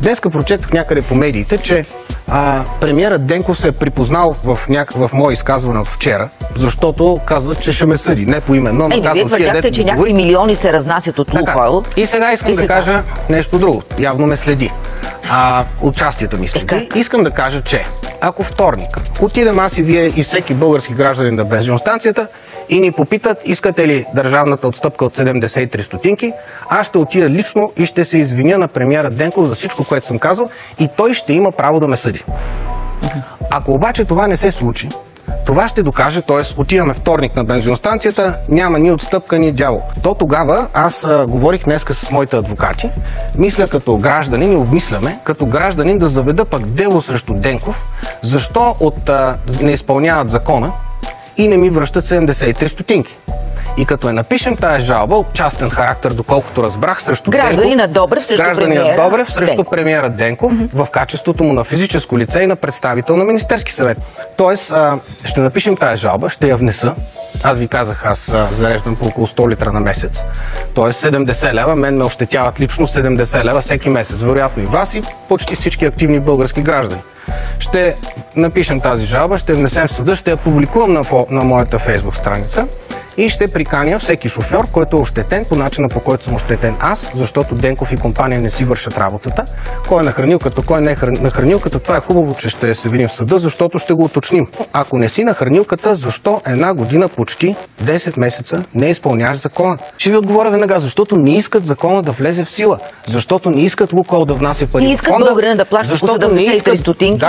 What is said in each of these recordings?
Днеска прочетох някъде по медиите, че премиерът Денков се е припознал в мое изказване от вчера, защото казва, че ще ме съди. Не поименно, но казва, вие твърдяхте, че някакви милиони се разнасят от Лукойл. И сега искам да кажа нещо друго. Явно ме следи. Участията ми следи. Искам да кажа, че ако вторник отидем аз и вие и всеки български гражданин на бензиностанцията и ни попитат, искате ли държавната отстъпка от 73 стотинки, аз ще отида лично и ще се извиня на премиера Денков за всичко, което съм казал, и той ще има право да ме съди. Ако обаче това не се случи, това ще докаже, т.е. отиваме вторник на бензиностанцията, няма ни отстъпка, ни дявол. То тогава аз говорих днеска с моите адвокати, мисля като гражданин и обмисляме като гражданин да заведа пък дело срещу Денков, защо не изпълняват закона и не ми връщат 73 стотинки. И като напишем тази жалба от частен характер, доколкото разбрах, срещу гражданина Добрев срещу премиера Денков в качеството му на физическо лице и на представител на Министерски съвет. Тоест, ще напишем тази жалба, ще я внеса. Аз ви казах, аз зареждам по около 100 литра на месец. Тоест 70 лева, мен ме ощетяват лично 70 лева всеки месец. Вероятно и вас и почти всички активни български граждани. Ще напишем тази жалба, ще внесем в съда, ще я публикувам на моята фейсбук страница и ще приканя всеки шофьор, който е ощетен по начина, по който съм ощетен аз, защото Денков и компания не си вършат работата. Кой е на хранилката, кой не е на хранилката, това е хубаво, че ще се видим в съда, защото ще го уточним. Ако не си на хранилката, защо една година, почти 10 месеца не изпълняваш закона? Ще ви отговоря веднага, защото не искат закона да влезе в сила, защото не искат Лукойл да внася пари. И искат българина да плаща по 73 стотинки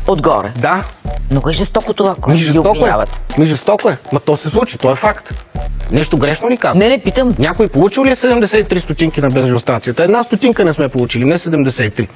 отгоре. Да. Много е жестоко това, което ги обвиняват. Жестоко е. Ма то се случи, то е факт. Нещо грешно ли казвам? Не питам. Някой получил ли е 73 стотинки на бензиностанцията? Една стотинка не сме получили, не 73.